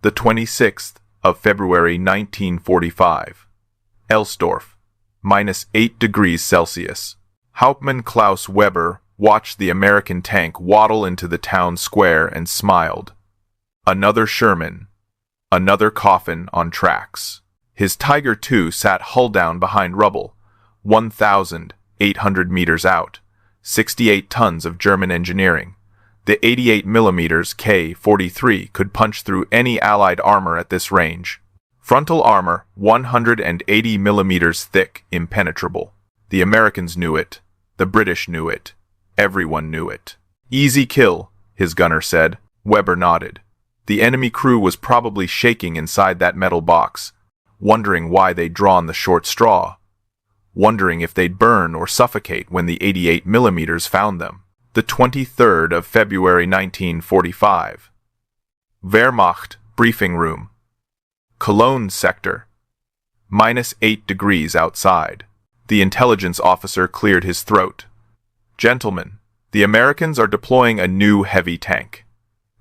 The 26th of February 1945. Elsdorf, -8 degrees Celsius. Hauptmann Klaus Weber watched the American tank waddle into the town square and smiled. Another Sherman. Another coffin on tracks. His Tiger II sat hull down behind rubble, 1,800 meters out, 68 tons of German engineering. The 88mm K-43 could punch through any Allied armor at this range. Frontal armor, 180 millimeters thick, impenetrable. The Americans knew it. The British knew it. Everyone knew it. Easy kill, his gunner said. Weber nodded. The enemy crew was probably shaking inside that metal box, wondering why they'd drawn the short straw, wondering if they'd burn or suffocate when the 88mm found them. The 23rd of February 1945. Wehrmacht briefing room. Cologne sector. -8 degrees outside. The intelligence officer cleared his throat. Gentlemen, the Americans are deploying a new heavy tank.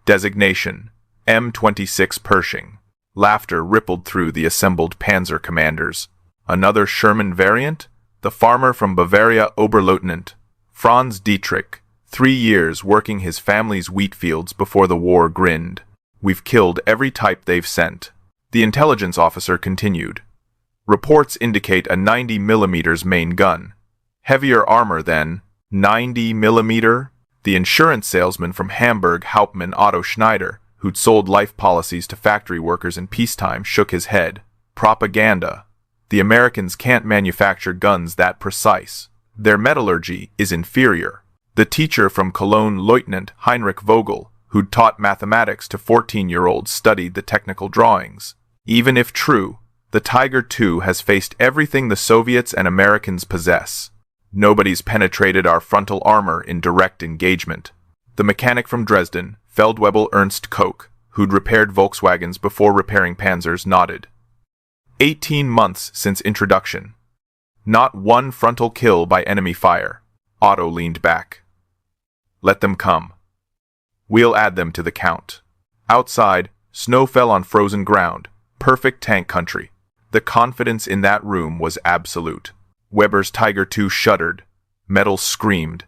Designation, M26 Pershing. Laughter rippled through the assembled panzer commanders. Another Sherman variant? The farmer from Bavaria, Oberleutnant Franz Dietrich, 3 years working his family's wheat fields before the war, grinned. We've killed every type they've sent. The intelligence officer continued. Reports indicate a 90mm main gun. Heavier armor than 90mm? The insurance salesman from Hamburg, Hauptmann Otto Schneider, who'd sold life policies to factory workers in peacetime, shook his head. Propaganda. The Americans can't manufacture guns that precise. Their metallurgy is inferior. The teacher from Cologne, Lieutenant Heinrich Vogel, who'd taught mathematics to 14-year-olds, studied the technical drawings. Even if true, the Tiger II has faced everything the Soviets and Americans possess. Nobody's penetrated our frontal armor in direct engagement. The mechanic from Dresden, Feldwebel Ernst Koch, who'd repaired Volkswagens before repairing Panzers, nodded. 18 months since introduction. Not one frontal kill by enemy fire. Otto leaned back. Let them come. We'll add them to the count. Outside, snow fell on frozen ground. Perfect tank country. The confidence in that room was absolute. Weber's Tiger II shuddered. Metal screamed.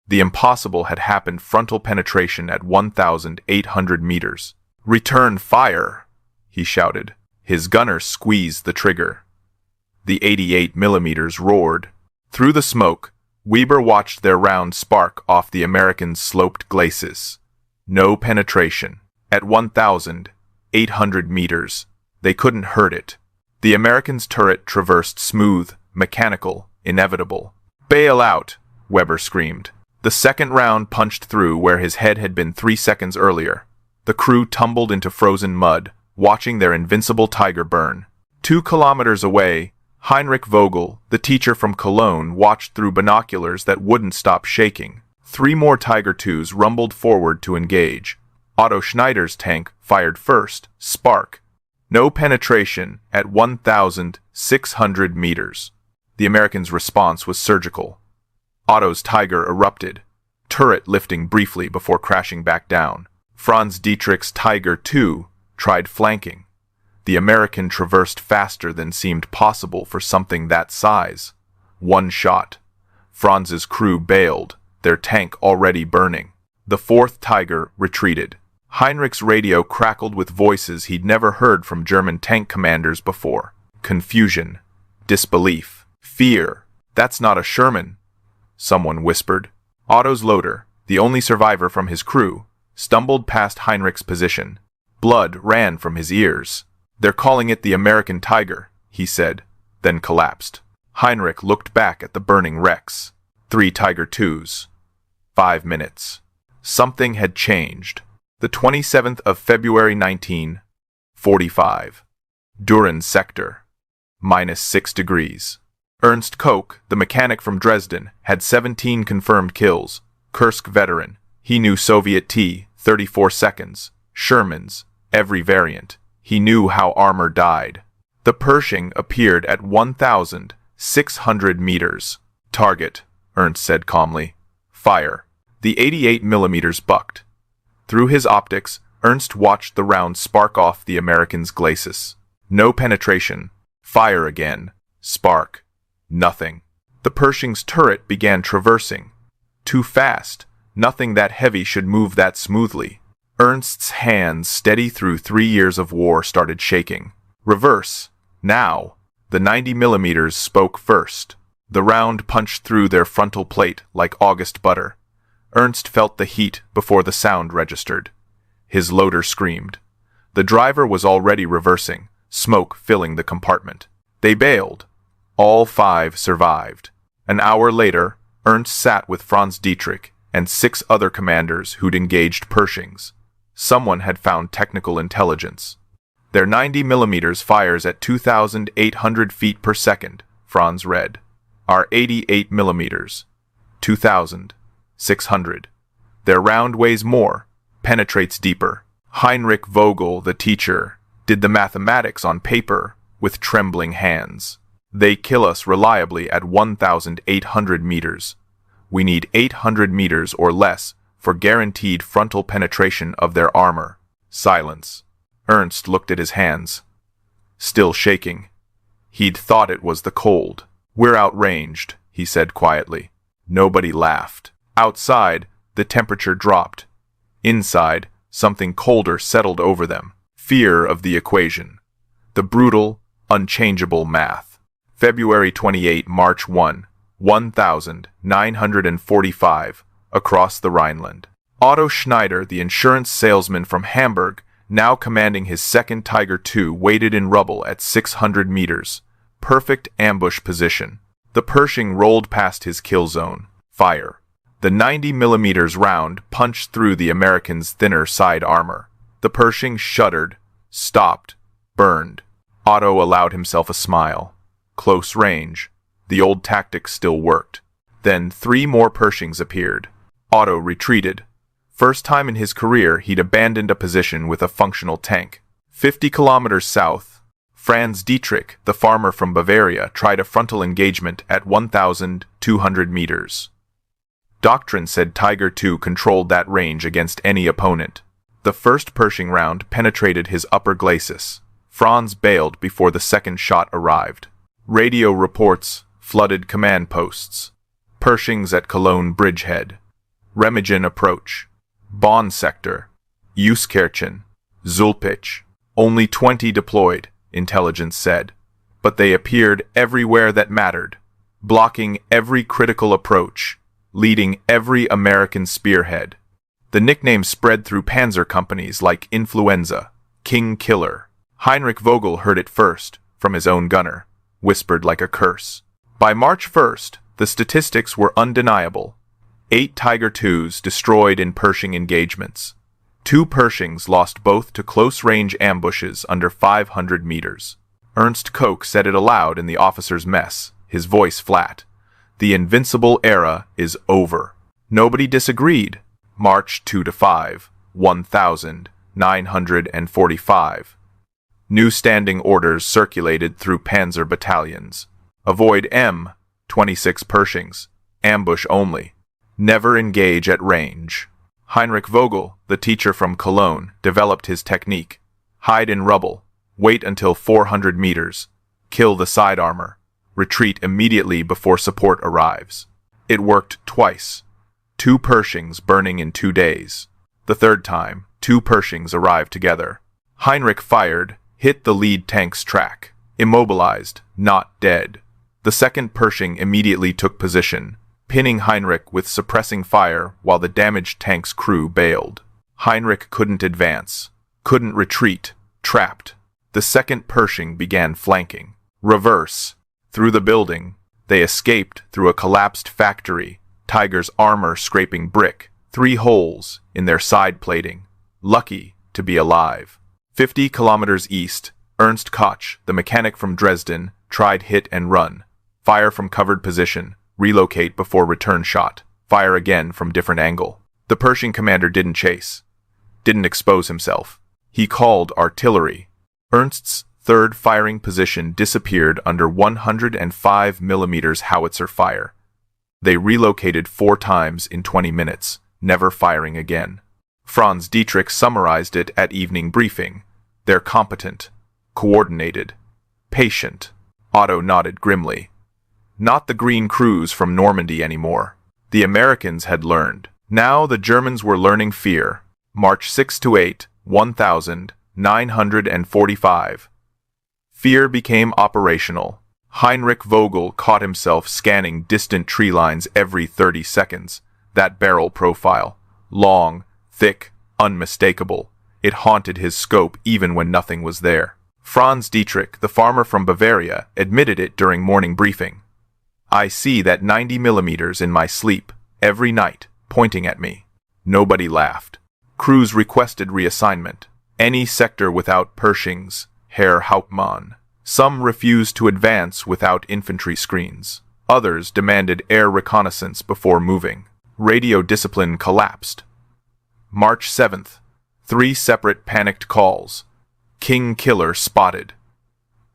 The impossible had happened. Frontal penetration at 1,800 meters. Return fire, he shouted. His gunner squeezed the trigger. The 88mm roared. Through the smoke, Weber watched their round spark off the Americans' sloped glacis. No penetration. At 1,800 meters, they couldn't hurt it. The Americans' turret traversed smooth, mechanical, inevitable. Bail out, Weber screamed. The second round punched through where his head had been 3 seconds earlier. The crew tumbled into frozen mud, watching their invincible Tiger burn. 2 kilometers away, Heinrich Vogel, the teacher from Cologne, watched through binoculars that wouldn't stop shaking. 3 more Tiger IIs rumbled forward to engage. Otto Schneider's tank fired first. Spark. No penetration at 1,600 meters. The Americans' response was surgical. Otto's Tiger erupted, turret lifting briefly before crashing back down. Franz Dietrich's Tiger II tried flanking. The American traversed faster than seemed possible for something that size. 1 shot. Franz's crew bailed, their tank already burning. The 4th Tiger retreated. Heinrich's radio crackled with voices he'd never heard from German tank commanders before. Confusion. Disbelief. Fear. That's not a Sherman, someone whispered. Otto's loader, the only survivor from his crew, stumbled past Heinrich's position. Blood ran from his ears. They're calling it the American Tiger, he said, then collapsed. Heinrich looked back at the burning wrecks. 3 Tiger IIs. 5 minutes. Something had changed. The 27th of February 1945. Düren sector. -6 degrees. Ernst Koch, the mechanic from Dresden, had 17 confirmed kills. Kursk veteran. He knew Soviet T-34 seconds. Shermans. Every variant. He knew how armor died. The Pershing appeared at 1,600 meters. Target, Ernst said calmly. Fire. The 88mm bucked. Through his optics, Ernst watched the round spark off the American's glacis. No penetration. Fire again. Spark. Nothing. The Pershing's turret began traversing. Too fast. Nothing that heavy should move that smoothly. Ernst's hands, steady through 3 years of war, started shaking. Reverse. Now. The 90mm spoke first. The round punched through their frontal plate like August butter. Ernst felt the heat before the sound registered. His loader screamed. The driver was already reversing, smoke filling the compartment. They bailed. All 5 survived. An hour later, Ernst sat with Franz Dietrich and 6 other commanders who'd engaged Pershings. Someone had found technical intelligence. Their 90mm fires at 2,800 feet per second, Franz read. Our 88mm. 2,600. Their round weighs more, penetrates deeper. Heinrich Vogel, the teacher, did the mathematics on paper with trembling hands. They kill us reliably at 1,800 meters. We need 800 meters or less for guaranteed frontal penetration of their armor. Silence. Ernst looked at his hands. Still shaking. He'd thought it was the cold. We're outranged, he said quietly. Nobody laughed. Outside, the temperature dropped. Inside, something colder settled over them. Fear of the equation. The brutal, unchangeable math. February 28, March 1, 1945, across the Rhineland. Otto Schneider, the insurance salesman from Hamburg, now commanding his second Tiger II, waited in rubble at 600 meters. Perfect ambush position. The Pershing rolled past his kill zone. Fire. The 90mm round punched through the American's thinner side armor. The Pershing shuddered, stopped, burned. Otto allowed himself a smile. Close range. The old tactic still worked. Then 3 more Pershings appeared. Otto retreated. First time in his career he'd abandoned a position with a functional tank. 50 kilometers south, Franz Dietrich, the farmer from Bavaria, tried a frontal engagement at 1,200 meters. Doctrine said Tiger II controlled that range against any opponent. The first Pershing round penetrated his upper glacis. Franz bailed before the second shot arrived. Radio reports flooded command posts. Pershings at Cologne bridgehead. Remagen approach. Bonn sector. Euskirchen. Zulpich. Only 20 deployed, intelligence said. But they appeared everywhere that mattered, blocking every critical approach, leading every American spearhead. The nickname spread through panzer companies like Influenza, King Killer. Heinrich Vogel heard it first, from his own gunner, whispered like a curse. By March 1st, the statistics were undeniable. 8 Tiger IIs destroyed in Pershing engagements. 2 Pershings lost both to close-range ambushes under 500 meters. Ernst Koch said it aloud in the officers' mess, his voice flat. The invincible era is over. Nobody disagreed. March 2-5, 1,945. New standing orders circulated through panzer battalions. Avoid M26 Pershings. Ambush only. Never engage at range. Heinrich Vogel, the teacher from Cologne, developed his technique. Hide in rubble. Wait until 400 meters. Kill the side armor. Retreat immediately before support arrives. It worked twice. 2 Pershings burning in 2 days. The third time, 2 Pershings arrived together. Heinrich fired, hit the lead tank's track. Immobilized, not dead. The second Pershing immediately took position, pinning Heinrich with suppressing fire while the damaged tank's crew bailed. Heinrich couldn't advance, couldn't retreat, trapped. The second Pershing began flanking. Reverse. Through the building, they escaped through a collapsed factory, Tiger's armor scraping brick, 3 holes in their side plating. Lucky to be alive. 50 kilometers east, Ernst Koch, the mechanic from Dresden, tried hit and run. Fire from covered position. Relocate before return shot. Fire again from different angle. The Pershing commander didn't chase. Didn't expose himself. He called artillery. Ernst's third firing position disappeared under 105mm howitzer fire. They relocated 4 times in 20 minutes, never firing again. Franz Dietrich summarized it at evening briefing. They're competent, coordinated, patient. Otto nodded grimly. Not the green crews from Normandy anymore. The Americans had learned. Now the Germans were learning fear. March 6 to 8, 1945. Fear became operational. Heinrich Vogel caught himself scanning distant tree lines every 30 seconds. That barrel profile. Long, thick, unmistakable. It haunted his scope even when nothing was there. Franz Dietrich, the farmer from Bavaria, admitted it during morning briefing. I see that 90 millimeters in my sleep, every night, pointing at me. Nobody laughed. Crews requested reassignment. Any sector without Pershings, Herr Hauptmann. Some refused to advance without infantry screens. Others demanded air reconnaissance before moving. Radio discipline collapsed. March 7th. 3 separate panicked calls. King Killer spotted.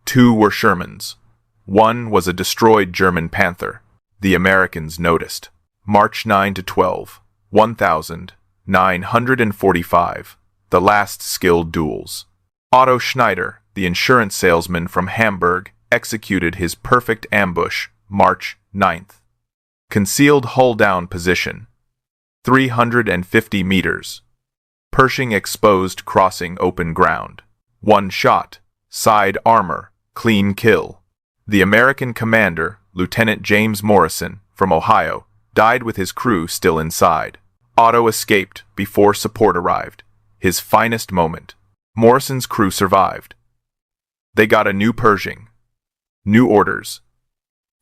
2 were Shermans. 1 was a destroyed German Panther. The Americans noticed. March 9 to 12, 1945. The last skilled duels. Otto Schneider, the insurance salesman from Hamburg, executed his perfect ambush, March 9th. Concealed hull-down position. 350 meters. Pershing exposed crossing open ground. 1 shot. Side armor. Clean kill. The American commander, Lieutenant James Morrison, from Ohio, died with his crew still inside. Otto escaped before support arrived. His finest moment. Morrison's crew survived. They got a new Pershing. New orders.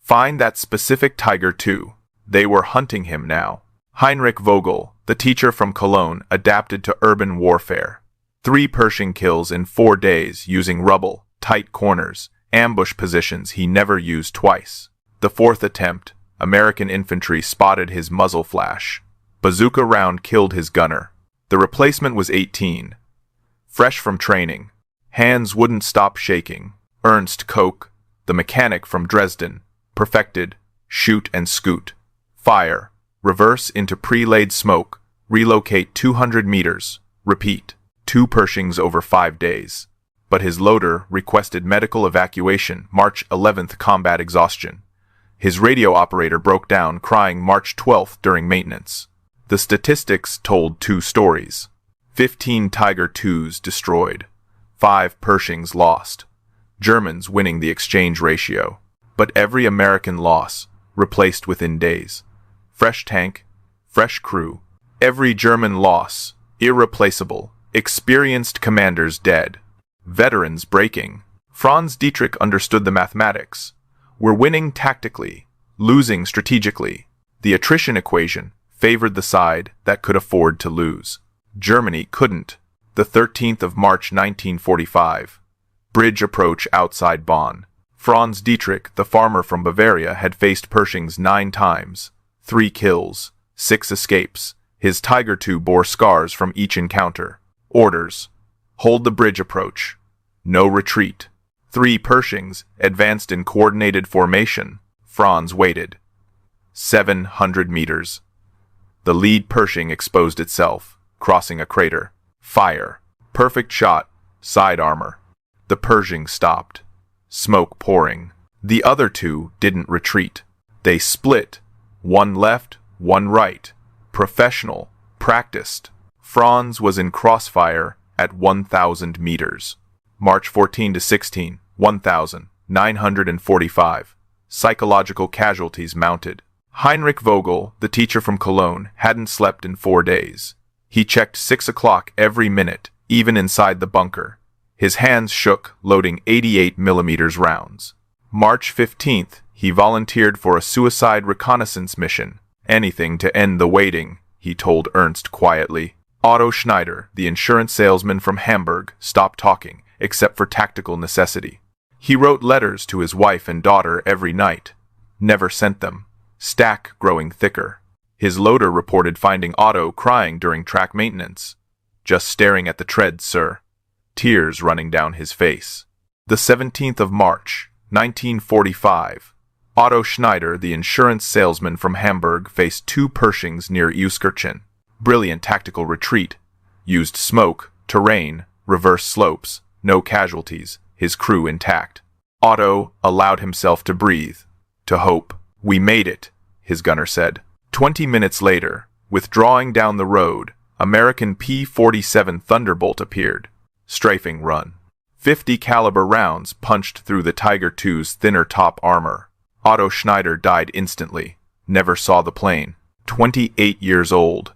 Find that specific Tiger II. They were hunting him now. Heinrich Vogel, the teacher from Cologne, adapted to urban warfare. 3 Pershing kills in 4 days using rubble, tight corners, ambush positions he never used twice. The 4th attempt, American infantry spotted his muzzle flash. Bazooka round killed his gunner. The replacement was 18. Fresh from training. Hands wouldn't stop shaking. Ernst Koch, the mechanic from Dresden, perfected, shoot and scoot. Fire, reverse into pre-laid smoke, relocate 200 meters, repeat. 2 Pershings over 5 days. But his loader requested medical evacuation, March 11th combat exhaustion. His radio operator broke down, crying March 12th during maintenance. The statistics told 2 stories. 15 Tiger IIs destroyed. 5 Pershings lost. Germans winning the exchange ratio. But every American loss, replaced within days. Fresh tank, fresh crew. Every German loss, irreplaceable. Experienced commanders dead. Veterans breaking. Franz Dietrich understood the mathematics. We're winning tactically, losing strategically. The attrition equation favored the side that could afford to lose. Germany couldn't. The 13th of March 1945. Bridge approach outside Bonn. Franz Dietrich, the farmer from Bavaria, had faced Pershings 9 times. 3 kills, 6 escapes. His Tiger II bore scars from each encounter. Orders. Hold the bridge approach. No retreat. 3 Pershings advanced in coordinated formation. Franz waited. 700 meters. The lead Pershing exposed itself, crossing a crater. Fire. Perfect shot. Side armor. The Pershing stopped. Smoke pouring. The other 2 didn't retreat. They split. 1 left, 1 right. Professional. Practiced. Franz was in crossfire at 1,000 meters. March 14 to 16, 1945. Psychological casualties mounted. Heinrich Vogel, the teacher from Cologne, hadn't slept in 4 days. He checked 6 o'clock every minute, even inside the bunker. His hands shook, loading 88 millimeters rounds. March 15th, he volunteered for a suicide reconnaissance mission. Anything to end the waiting, he told Ernst quietly. Otto Schneider, the insurance salesman from Hamburg, stopped talking, except for tactical necessity. He wrote letters to his wife and daughter every night. Never sent them. Stack growing thicker. His loader reported finding Otto crying during track maintenance. Just staring at the treads, sir. Tears running down his face. The 17th of March, 1945. Otto Schneider, the insurance salesman from Hamburg, faced 2 Pershings near Euskirchen. Brilliant tactical retreat. Used smoke, terrain, reverse slopes, no casualties, his crew intact. Otto allowed himself to breathe, to hope. "We made it," his gunner said. 20 minutes later, withdrawing down the road, American P-47 Thunderbolt appeared. Strafing run. 50 caliber rounds punched through the Tiger II's thinner top armor. Otto Schneider died instantly. Never saw the plane. 28 years old.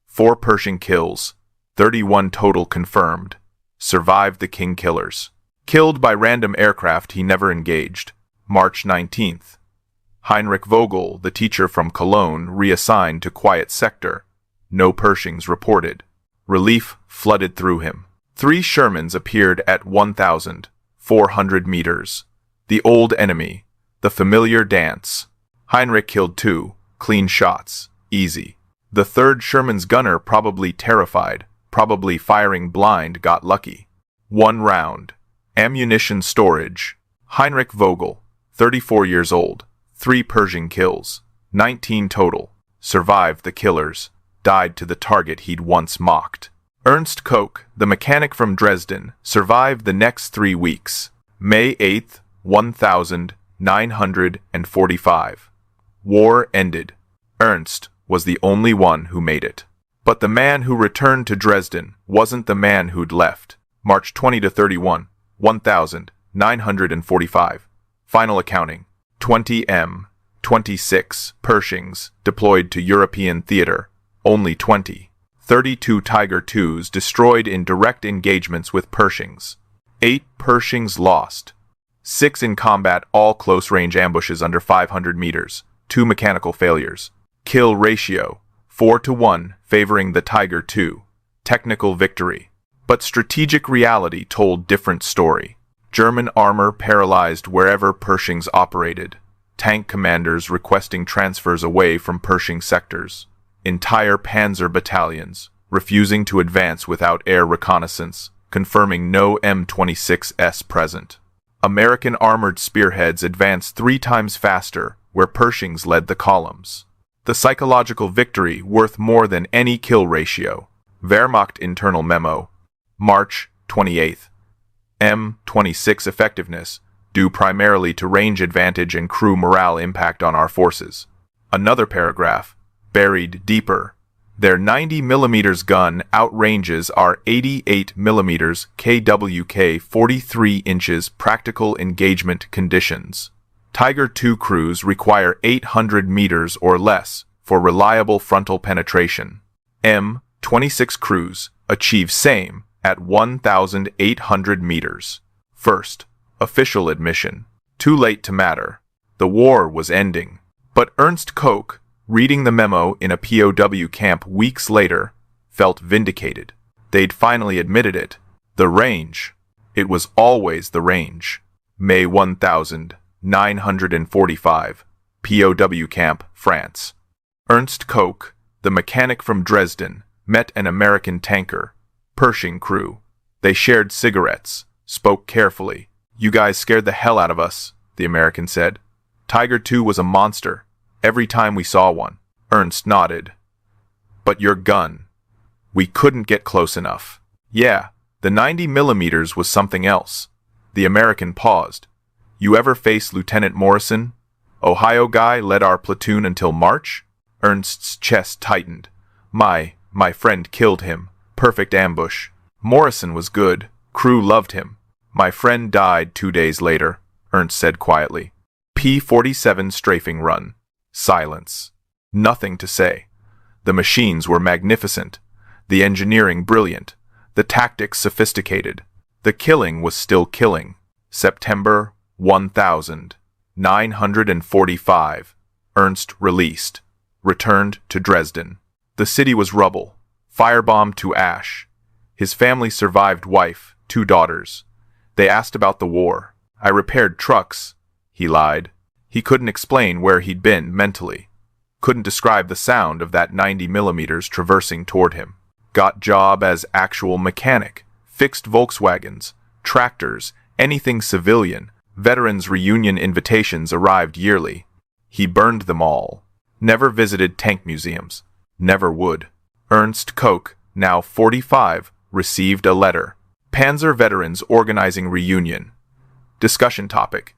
4 Pershing kills. 31 total confirmed. Survived the King killers. Killed by random aircraft he never engaged. March 19th. Heinrich Vogel, the teacher from Cologne, reassigned to quiet sector. No Pershings reported. Relief flooded through him. 3 Shermans appeared at 1,400 meters. The old enemy. The familiar dance. Heinrich killed 2. Clean shots. Easy. The 3rd Sherman's gunner, probably terrified, probably firing blind, got lucky. 1 round. Ammunition storage. Heinrich Vogel, 34 years old. 3 Pershing kills. 19 total. Survived the killers. Died to the target he'd once mocked. Ernst Koch, the mechanic from Dresden, survived the next 3 weeks. May 8th, 1945. War ended. Ernst was the only one who made it. But the man who returned to Dresden wasn't the man who'd left. March 20 to 31, 1945. Final accounting. 20 M26 Pershings deployed to European theater. Only 20. 32 Tiger IIs destroyed in direct engagements with Pershings. 8 Pershings lost. 6 in combat, all close-range ambushes under 500 meters. 2 mechanical failures. Kill ratio, 4-1, favoring the Tiger II. Technical victory. But strategic reality told different story. German armor paralyzed wherever Pershings operated. Tank commanders requesting transfers away from Pershing sectors. Entire panzer battalions refusing to advance without air reconnaissance, confirming no M26s present. American armored spearheads advanced 3 times faster, where Pershings led the columns. The psychological victory worth more than any kill ratio. Wehrmacht internal memo. March 28th. M26 effectiveness, due primarily to range advantage and crew morale impact on our forces. Another paragraph. Buried deeper. Their 90mm gun outranges our 88mm KWK 43 inches practical engagement conditions. Tiger II crews require 800 meters or less for reliable frontal penetration. M26 crews achieve same at 1,800 meters. First, official admission. Too late to matter. The war was ending. But Ernst Koch, reading the memo in a POW camp weeks later, felt vindicated. They'd finally admitted it. The range. It was always the range. May 1945. POW camp, France. Ernst Koch, the mechanic from Dresden, met an American tanker. Pershing crew. They shared cigarettes, spoke carefully. "You guys scared the hell out of us," the American said. "Tiger II was a monster. Every time we saw one." Ernst nodded. "But your gun. We couldn't get close enough." "Yeah, the 90mm was something else." The American paused. "You ever face Lieutenant Morrison? Ohio guy led our platoon until March?" Ernst's chest tightened. My friend killed him. Perfect ambush. Morrison was good. Crew loved him. My friend died 2 days later," Ernst said quietly. P-47 strafing run. Silence. Nothing to say. The machines were magnificent. The engineering brilliant. The tactics sophisticated. The killing was still killing. September 1945. Ernst released. Returned to Dresden. The city was rubble. Firebombed to ash. His family survived, wife, 2 daughters. They asked about the war. "I repaired trucks," he lied. He couldn't explain where he'd been mentally. Couldn't describe the sound of that 90mm traversing toward him. Got job as actual mechanic. Fixed Volkswagens, tractors, anything civilian. Veterans' reunion invitations arrived yearly. He burned them all. Never visited tank museums. Never would. Ernst Koch now 45, received a letter. Panzer Veterans Organizing Reunion. Discussion topic: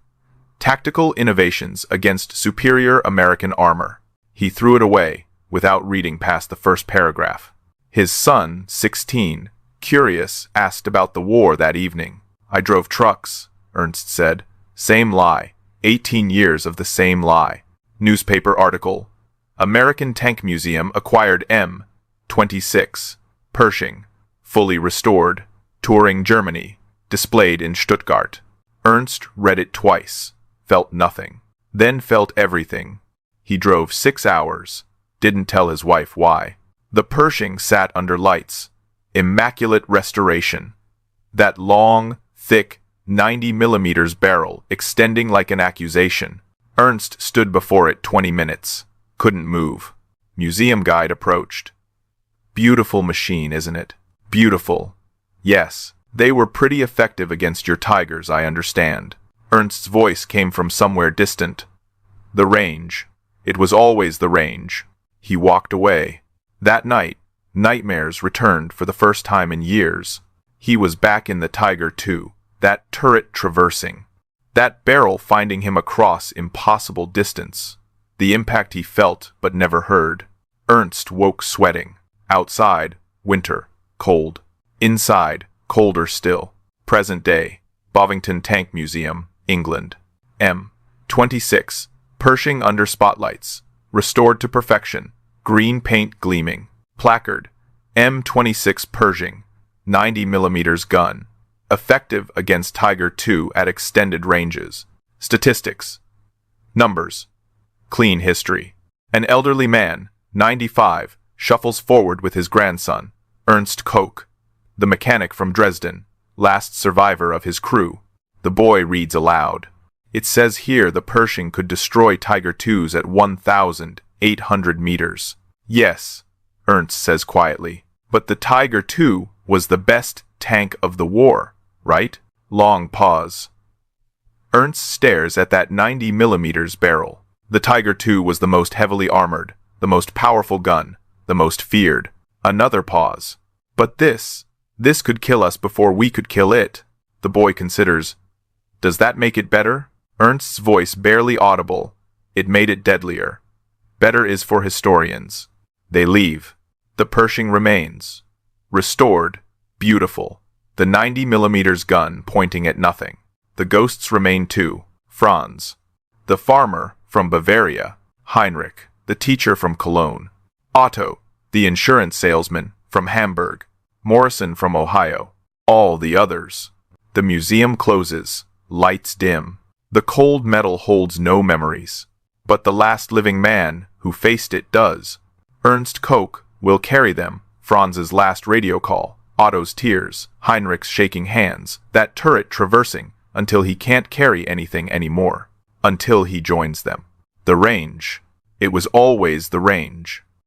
Tactical innovations against superior American armor. He threw it away without reading past the first paragraph. His son, 16, curious, asked about the war that evening. I drove trucks, Ernst said. Same lie. 18 years of the same lie. Newspaper article: American Tank Museum acquired M26 Pershing, fully restored, touring Germany, displayed in Stuttgart. Ernst read it twice, felt nothing, then felt everything. He drove 6 hours, didn't tell his wife why. The Pershing sat under lights. Immaculate restoration. That long, thick, 90mm barrel extending like an accusation. Ernst stood before it 20 minutes. Couldn't move. Museum guide approached. Beautiful machine, isn't it? Beautiful. Yes, they were pretty effective against your tigers, I understand. Ernst's voice came from somewhere distant. The range. It was always the range. He walked away. That night, nightmares returned for the first time in years. He was back in the Tiger II, that turret traversing. That barrel finding him across impossible distance. The impact he felt but never heard. Ernst woke sweating. Outside, winter, cold. Inside, colder still. Present day, Bovington Tank Museum, England. M26 Pershing under spotlights. Restored to perfection. Green paint gleaming. Placard: M26 Pershing, 90mm gun. Effective against Tiger II at extended ranges. Statistics. Numbers. Clean history. An elderly man, 95, shuffles forward with his grandson, Ernst Koch, the mechanic from Dresden, last survivor of his crew. The boy reads aloud. It says here the Pershing could destroy Tiger IIs at 1,800 meters. Yes, Ernst says quietly, but the Tiger II was the best tank of the war, right? Long pause. Ernst stares at that 90mm barrel. The Tiger II was the most heavily armored, the most powerful gun, the most feared. Another pause. But this could kill us before we could kill it. The boy considers. Does that make it better? Ernst's voice barely audible. It made it deadlier. Better is for historians. They leave. The Pershing remains. Restored. Beautiful. The 90mm gun pointing at nothing. The ghosts remain too. Franz. The farmer from Bavaria. Heinrich. The teacher from Cologne. Otto. The insurance salesman from Hamburg. Morrison from Ohio. All the others. The museum closes. Lights dim. The cold metal holds no memories. But the last living man who faced it does. Ernst Koch will carry them. Franz's last radio call. Otto's tears. Heinrich's shaking hands. That turret traversing until he can't carry anything anymore. Until he joins them. The range. It was always the range.